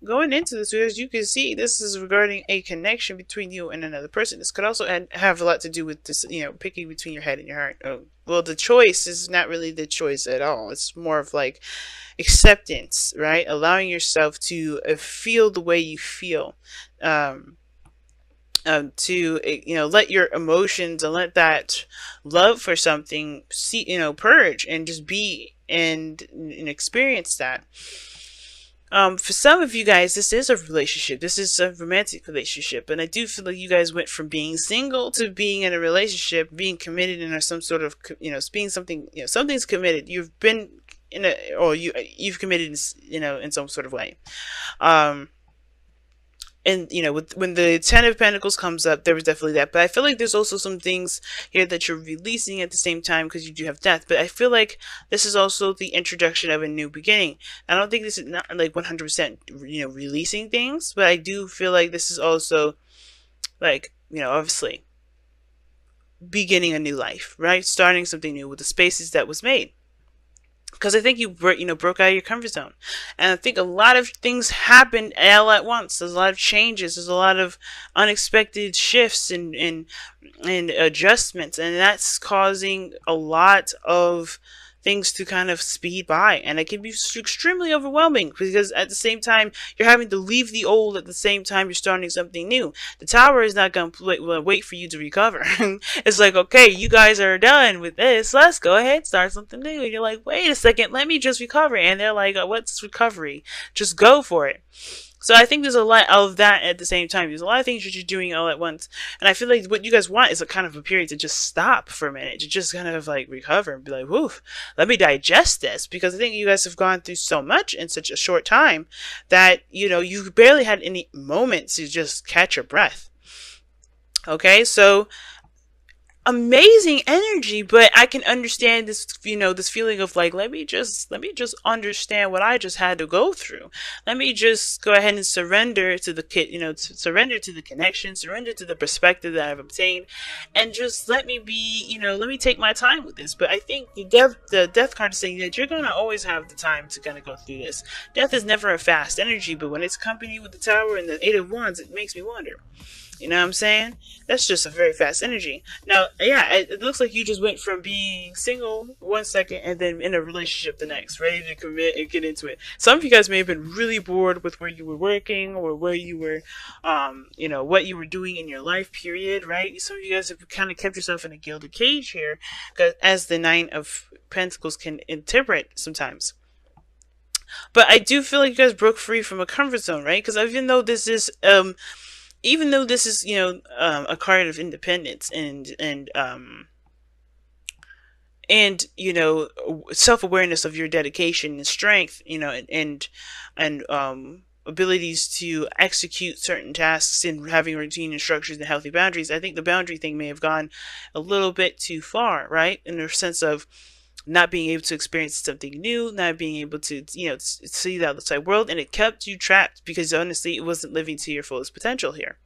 going into this, as you can see, this is regarding a connection between you and another person. This could also have a lot to do with this, picking between your head and your heart. Oh, well, the choice is not really the choice at all. It's more of like acceptance, right? Allowing yourself to feel the way you feel. Um, to let your emotions and let that love for something see purge and just be and experience that. For some of you guys, this is a relationship. This is a romantic relationship, and I do feel like you guys went from being single to being in a relationship, being committed in some sort of, being something, something's committed. You've been in a, or you've committed, in some sort of way. Um, and when the Ten of Pentacles comes up, there was definitely that. But I feel like there's also some things here that you're releasing at the same time, because you do have death. But I feel like this is also the introduction of a new beginning. I don't think this is not like 100% releasing things, but I do feel like this is also like, obviously beginning a new life, right? Starting something new with the spaces that was made, because I think you broke out of your comfort zone, and I think a lot of things happened all at once. There's a lot of changes. There's a lot of unexpected shifts and adjustments, and that's causing a lot of things to kind of speed by, and it can be extremely overwhelming, because at the same time you're having to leave the old, at the same time you're starting something new. The tower is not going to wait for you to recover. It's like, okay, you guys are done with this, let's go ahead and start something new. And you're like, wait a second, let me just recover. And they're like, what's recovery? Just go for it. So I think there's a lot of that at the same time. There's a lot of things that you're doing all at once. And I feel like what you guys want is a kind of a period to just stop for a minute, to just kind of like recover and be like, woof, let me digest this. Because I think you guys have gone through so much in such a short time that, you barely had any moments to just catch your breath. Okay, so amazing energy, but I can understand this, this feeling of like, let me just understand what I just had to go through. Let me just go ahead and surrender to the kid, surrender to the connection, surrender to the perspective that I've obtained, and just let me be, let me take my time with this. But I think the death card is saying that you're gonna always have the time to kind of go through this. Death is never a fast energy, but when it's accompanied with the Tower and the Eight of Wands, it makes me wonder. You know what I'm saying? That's just a very fast energy. Now, yeah, it looks like you just went from being single 1 second and then in a relationship the next, ready to commit and get into it. Some of you guys may have been really bored with where you were working or where you were, what you were doing in your life period, right? Some of you guys have kind of kept yourself in a gilded cage here, as the Nine of Pentacles can interpret sometimes. But I do feel like you guys broke free from a comfort zone, right? Because even though this is a card of independence and self-awareness of your dedication and strength, and abilities to execute certain tasks and having routine and structures and healthy boundaries, I think the boundary thing may have gone a little bit too far, right? In the sense of not being able to experience something new, not being able to, see the outside world, and it kept you trapped because honestly, it wasn't living to your fullest potential here,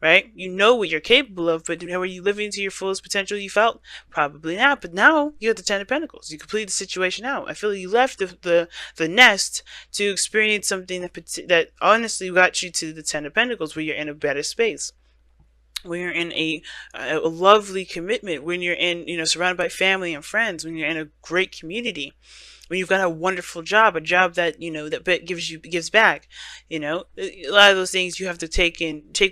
right? You know what you're capable of, but were you living to your fullest potential? You felt probably not. But now you have the Ten of Pentacles. You complete the situation out. I feel like you left the nest to experience something that honestly got you to the Ten of Pentacles, where you're in a better space, when you're in a lovely commitment, when you're in, surrounded by family and friends, when you're in a great community, when you've got a wonderful job, a job that, that gives back, a lot of those things you have to take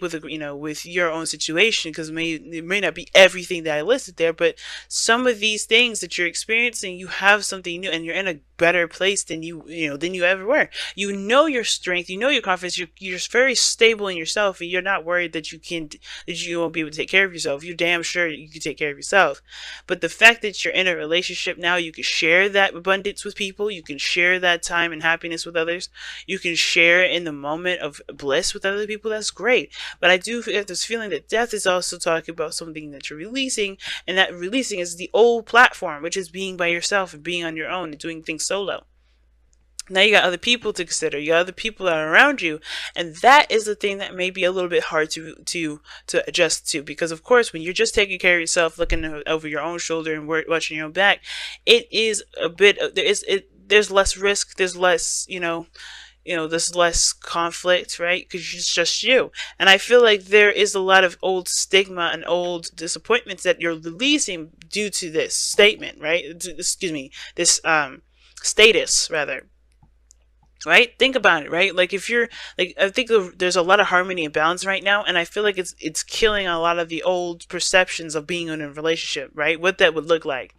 with, with your own situation, because it may not be everything that I listed there, but some of these things that you're experiencing, you have something new and you're in a better place than than you ever were. You know your strength, you know your confidence, you're very stable in yourself, and you're not worried that you won't be able to take care of yourself. You're damn sure you can take care of yourself. But the fact that you're in a relationship now, you can share that abundance with people, you can share that time and happiness with others, you can share in the moment of bliss with other people. That's great. But I do have this feeling that death is also talking about something that you're releasing, and that releasing is the old platform, which is being by yourself and being on your own and doing things solo. Now you got other people to consider. You got other people that are around you, and that is the thing that may be a little bit hard to adjust to, because of course when you're just taking care of yourself, looking over your own shoulder and watching your own back, it is a bit there's less risk, there's less there's less conflict, right? Because it's just you. And I feel like there is a lot of old stigma and old disappointments that you're releasing due to this statement, right? Excuse me, this status rather. Right? Think about it, right? Like if you're like, I think there's a lot of harmony and balance right now, and I feel like it's killing a lot of the old perceptions of being in a relationship, right? What that would look like.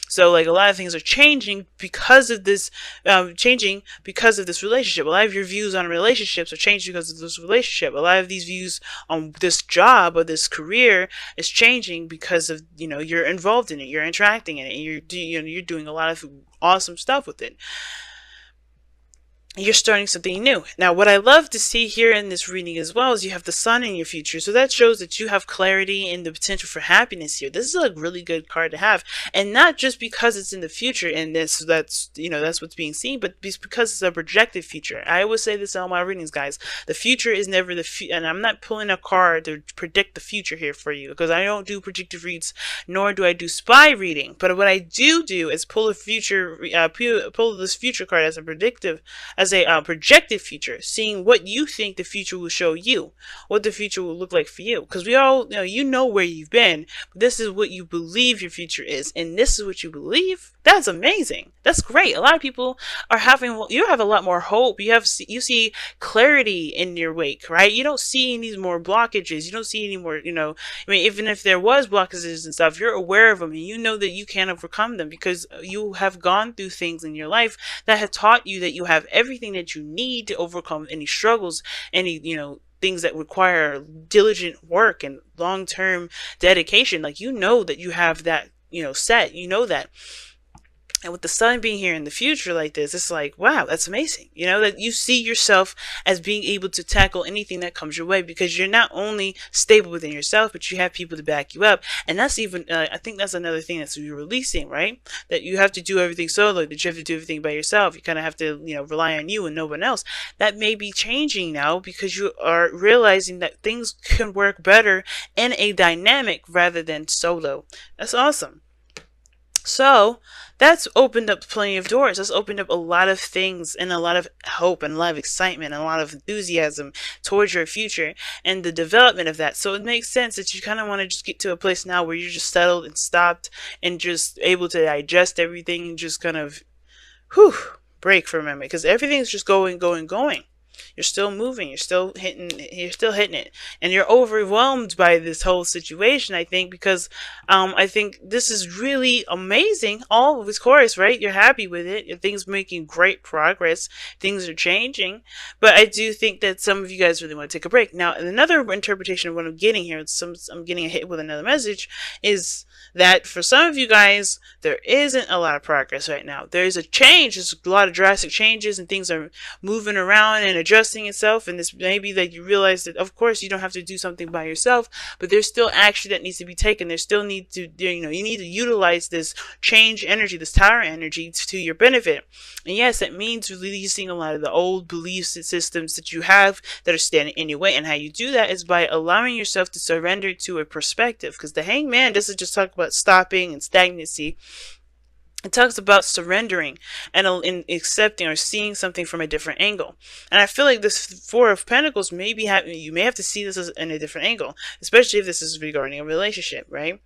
So like a lot of things are changing because of this, relationship. A lot of your views on relationships are changing because of this relationship. A lot of these views on this job or this career is changing because of you're involved in it, you're interacting in it, and you're doing a lot of awesome stuff with it. You're starting something new. Now, what I love to see here in this reading as well is you have the sun in your future. So that shows that you have clarity and the potential for happiness here. This is a really good card to have. And not just because it's in the future and that's what's being seen, but because it's a projected future. I always say this in all my readings, guys. The future is never the future. And I'm not pulling a card to predict the future here for you, because I don't do predictive reads, nor do I do spy reading. But what I do is pull a future, pull this future card as a projected future, seeing what you think the future will show you, what the future will look like for you. Because we all know where you've been, but this is what you believe your future is, and this is what you believe. That's amazing. That's great. A lot of people you have a lot more hope. You see clarity in your wake, right? You don't see any more blockages. You don't see any more, even if there was blockages and stuff, you're aware of them and you know that you can overcome them because you have gone through things in your life that have taught you that you have everything that you need to overcome any struggles, any, things that require diligent work and long-term dedication. Like, that you have that, set, that. And with the sun being here in the future like this, it's like, wow, that's amazing. That you see yourself as being able to tackle anything that comes your way, because you're not only stable within yourself, but you have people to back you up. And that's even, I think that's another thing that's you're releasing, right? That you have to do everything solo, that you have to do everything by yourself. You kind of have to, rely on you and no one else. That may be changing now because you are realizing that things can work better in a dynamic rather than solo. That's awesome. So that's opened up plenty of doors. That's opened up a lot of things and a lot of hope and a lot of excitement and a lot of enthusiasm towards your future and the development of that. So it makes sense that you kind of want to just get to a place now where you're just settled and stopped and just able to digest everything and just kind of break for a moment, because everything's just going. You're still moving. You're still hitting it, and you're overwhelmed by this whole situation. I think because I think this is really amazing. All of course, right? You're happy with it. Things making great progress. Things are changing, but I do think that some of you guys really want to take a break. Now, another interpretation of what I'm getting here, I'm getting a hit with another message, is that for some of you guys, there isn't a lot of progress right now. There's a change. There's a lot of drastic changes, and things are moving around and adjusting itself. And this may be that you realize that, of course, you don't have to do something by yourself, but there's still action that needs to be taken. There's still need to, you need to utilize this change energy, this tower energy, to your benefit. And yes, that means releasing a lot of the old beliefs and systems that you have that are standing in your way. And how you do that is by allowing yourself to surrender to a perspective, because the Hangman doesn't just talk about stopping and stagnancy. It talks about surrendering and accepting or seeing something from a different angle. And I feel like this Four of Pentacles you may have to see this in a different angle, especially if this is regarding a relationship, right?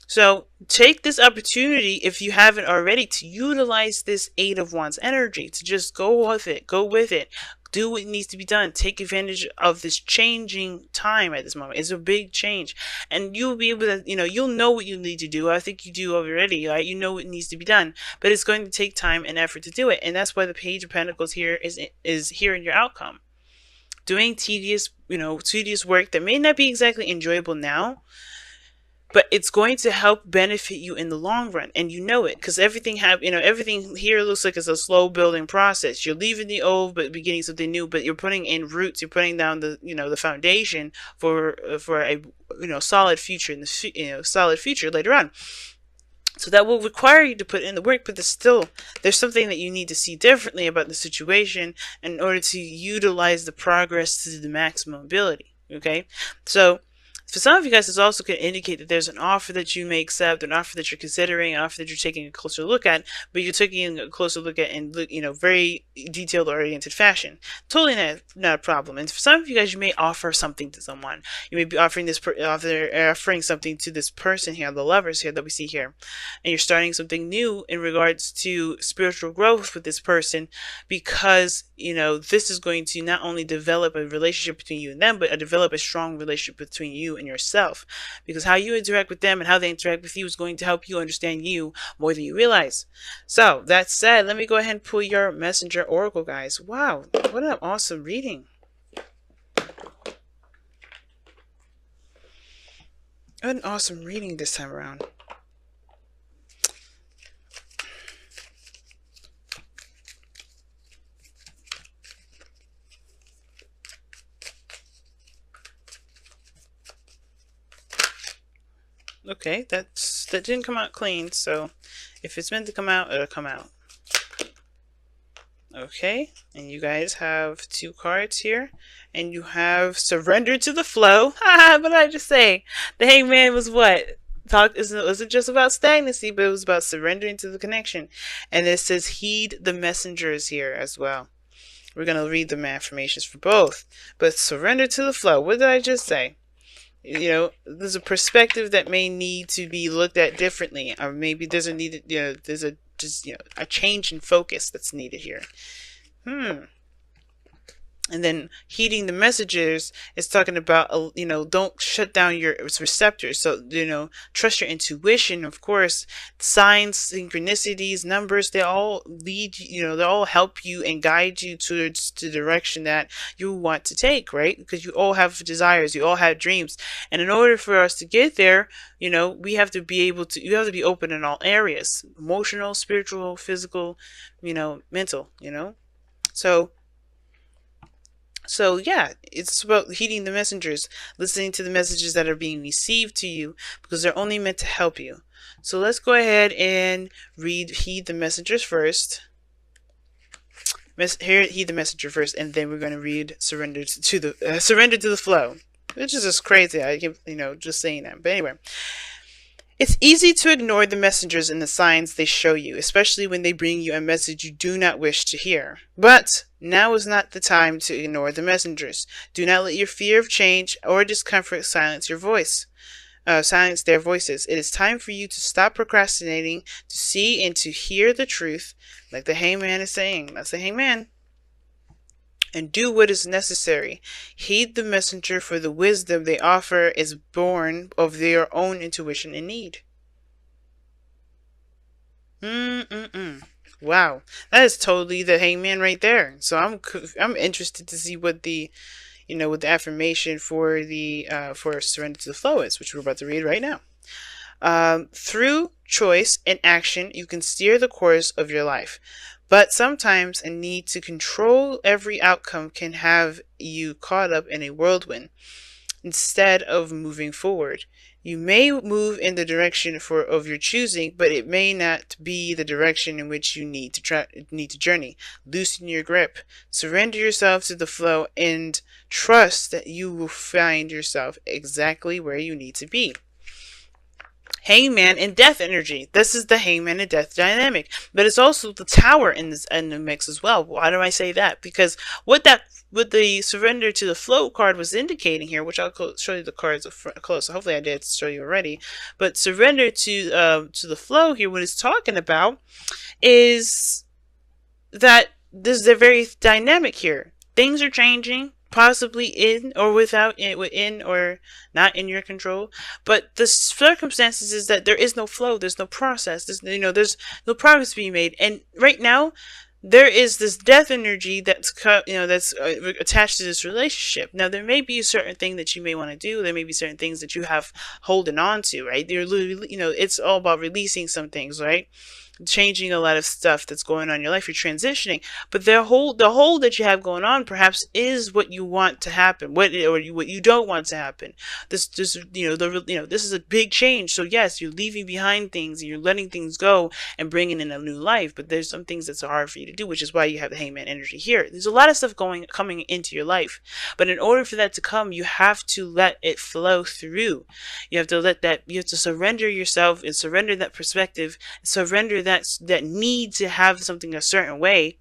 So take this opportunity, if you haven't already, to utilize this Eight of Wands energy, to just go with it. Do what needs to be done. Take advantage of this changing time at this moment. It's a big change. And you'll be able to, you'll know what you need to do. I think you do already, right? You know what needs to be done. But it's going to take time and effort to do it. And that's why the Page of Pentacles here is here in your outcome. Doing tedious work that may not be exactly enjoyable now, but it's going to help benefit you in the long run, and you know it, because everything here looks like it's a slow building process. You're leaving the old, but beginning something new. But you're putting in roots. You're putting down the foundation for a solid future in the solid future later on. So that will require you to put in the work, but there's something that you need to see differently about the situation in order to utilize the progress to the maximum ability. Okay, so For some of you guys, this also could indicate that there's an offer that you may accept, an offer that you're considering, an offer that you're taking a closer look at, but you're taking a closer look at in, very detailed oriented fashion. Totally not a problem. And for some of you guys, you may offer something to someone. You may be offering offering something to this person here, the lovers here that we see here, and you're starting something new in regards to spiritual growth with this person, because this is going to not only develop a relationship between you and them, but develop a strong relationship between you and yourself, because how you interact with them and how they interact with you is going to help you understand you more than you realize. So that said, let me go ahead and pull your messenger oracle, guys. Wow, what an awesome reading. What an awesome reading this time around. Okay, that didn't come out clean, so if it's meant to come out, it'll come out. Okay, and you guys have 2 cards here, and you have surrender to the flow. Haha, what did I just say? The Hangman was what? It wasn't just about stagnancy, but it was about surrendering to the connection. And it says heed the messengers here as well. We're going to read the affirmations for both. But surrender to the flow. What did I just say? There's a perspective that may need to be looked at differently, or maybe there's a needed, there's a change in focus that's needed here. And then heeding the messages is talking about, don't shut down your receptors. So, trust your intuition. Of course, signs, synchronicities, numbers, they all lead, they all help you and guide you towards the direction that you want to take, right? Because you all have desires, you all have dreams. And in order for us to get there, we have to be able to, you have to be open in all areas: emotional, spiritual, physical, mental, So yeah, it's about heeding the messengers, listening to the messages that are being received to you, because they're only meant to help you. So let's go ahead and heed the messengers first. Heed the messenger first, and then we're going to read surrender to the flow, which is just crazy. I keep just saying that, but anyway. It's easy to ignore the messengers and the signs they show you, especially when they bring you a message you do not wish to hear. But now is not the time to ignore the messengers. Do not let your fear of change or discomfort silence their voices. It is time for you to stop procrastinating, to see and to hear the truth, like the Hangman is saying. That's the Hangman. And do what is necessary. Heed the messenger, for the wisdom they offer is born of their own intuition and need. Wow, that is totally the Hangman right there. So I'm interested to see what the what the affirmation for the for surrender to the flow is, which we're about to read right now. Through choice and action, you can steer the course of your life. But sometimes a need to control every outcome can have you caught up in a whirlwind instead of moving forward. You may move in the direction of your choosing, but it may not be the direction in which you need to journey. Loosen your grip, surrender yourself to the flow, and trust that you will find yourself exactly where you need to be. Hangman and death energy. This is the Hangman and death dynamic, but it's also the Tower in the mix as well. Why do I say that? Because what the surrender to the flow card was indicating here, which I'll show you the cards close. So hopefully I did show you already. But surrender to the flow here, what it's talking about is that they're very dynamic here. Things are changing, possibly in or within or not in your control, but the circumstances is that there is no flow, there's no process, there's no progress being made. And right now there is this death energy that's attached to this relationship. Now there may be a certain thing that you may want to do, there may be certain things that you have holding on to, right? You're literally, it's all about releasing some things, right? changing a lot of stuff that's going on in your life. You're transitioning, but the whole that you have going on perhaps is what you want to happen, what you don't want to happen. This this is a big change. So yes, you're leaving behind things and you're letting things go and bringing in a new life. But there's some things that's hard for you to do, which is why you have the Hangman energy here. There's a lot of stuff coming into your life, but in order for that to come, you have to let it flow through. You have to let that. You have to surrender yourself and surrender that perspective, surrender that need to have something a certain way,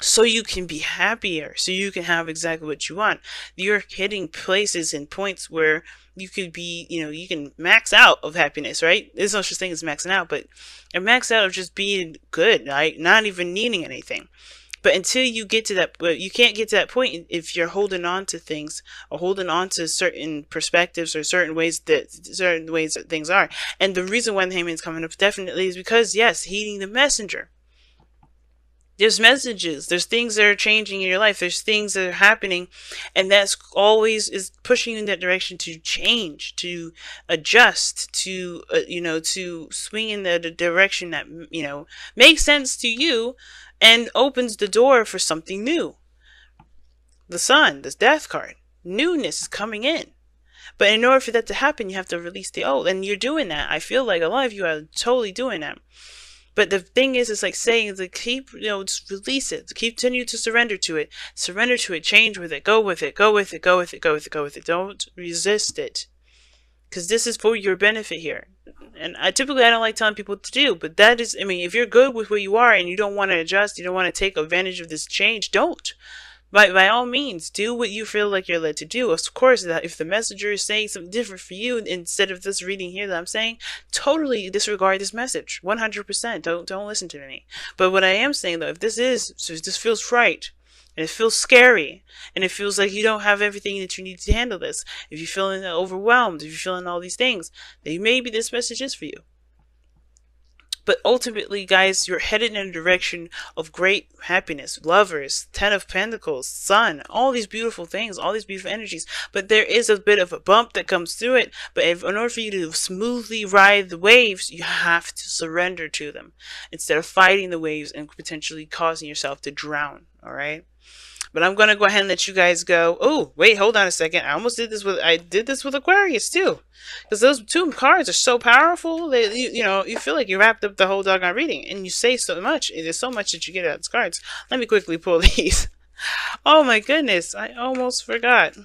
so you can be happier, so you can have exactly what you want. You're hitting places and points where you could be, you can max out of happiness, right? There's no such thing as maxing out, but a max out of just being good, right? Not even needing anything. But until you get to that, you can't get to that point if you're holding on to things or holding on to certain perspectives or certain ways that things are. And the reason why the Hangman's coming up definitely is because, yes, heeding the messenger. There's messages, there's things that are changing in your life, there's things that are happening, and that's always is pushing you in that direction to change, to adjust, to swing in the direction that makes sense to you and opens the door for something new. The Sun, this death card, newness is coming in. But in order for that to happen, you have to release the old, and you're doing that. I feel like a lot of you are totally doing that. But the thing is like saying, like, keep, just release it. Continue to surrender to it. Surrender to it. Change with it. Go with it. Go with it. Go with it. Go with it. Go with it. Don't resist it. Because this is for your benefit here. And I don't like telling people what to do. But that is, if you're good with where you are and you don't want to adjust, you don't want to take advantage of this change, don't. By all means, do what you feel like you're led to do. Of course, that if the messenger is saying something different for you instead of this reading here that I'm saying, totally disregard this message. 100%. Don't listen to me. But what I am saying, though, if this feels right, and it feels scary, and it feels like you don't have everything that you need to handle this, if you're feeling overwhelmed, if you're feeling all these things, then maybe this message is for you. But ultimately, guys, you're headed in a direction of great happiness. Lovers, Ten of Pentacles, Sun, all these beautiful things, all these beautiful energies. But there is a bit of a bump that comes through it. But in order for you to smoothly ride the waves, you have to surrender to them instead of fighting the waves and potentially causing yourself to drown. All right? But I'm going to go ahead and let you guys go. Oh, wait, hold on a second. I did this with Aquarius too. Because those two cards are so powerful that you feel like you wrapped up the whole doggone reading. And you say so much. There's so much that you get out of these cards. Let me quickly pull these. Oh my goodness. I almost forgot.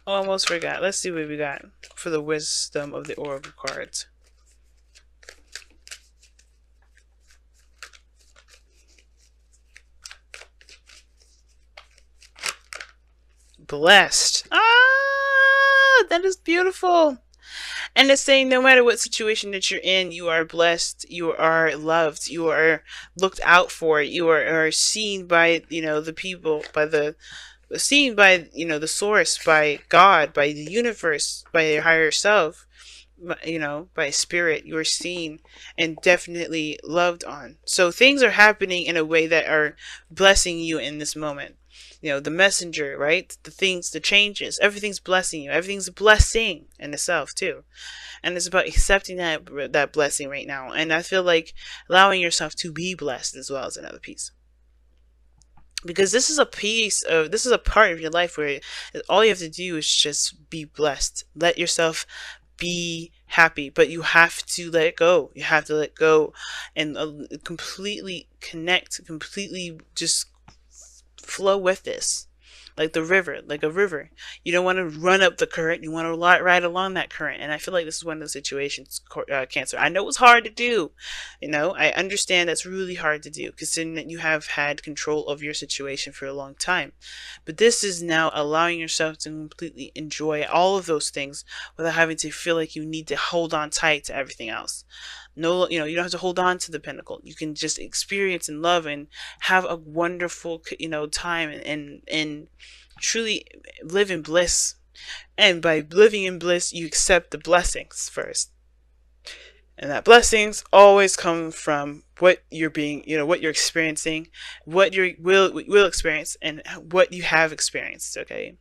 Let's see what we got for the wisdom of the Oracle cards. Blessed. That is beautiful. And it's saying no matter what situation that you're in, you are blessed, you are loved, you are looked out for, you are seen by the people, seen by the source, by God, by the universe, by your higher self, by spirit. You are seen and definitely loved on. So things are happening in a way that are blessing you in this moment. The messenger, right? The changes, everything's blessing you. Everything's a blessing in itself too. And it's about accepting that blessing right now. And I feel like allowing yourself to be blessed as well is another piece. Because this is a part of your life where all you have to do is just be blessed. Let yourself be happy, but you have to let it go. You have to let go and completely connect, completely just flow with this, like a river. You don't want to run up the current, you want to ride along that current. And I feel like this is one of those situations, Cancer. I know it's hard to do, I understand that's really hard to do, considering you have had control of your situation for a long time. But this is now allowing yourself to completely enjoy all of those things without having to feel like you need to hold on tight to everything else. No, you don't have to hold on to the pinnacle. You can just experience and love and have a wonderful, time and truly live in bliss. And by living in bliss, you accept the blessings first. And that blessings always come from what you're what you're experiencing, what you will experience, and what you have experienced, okay?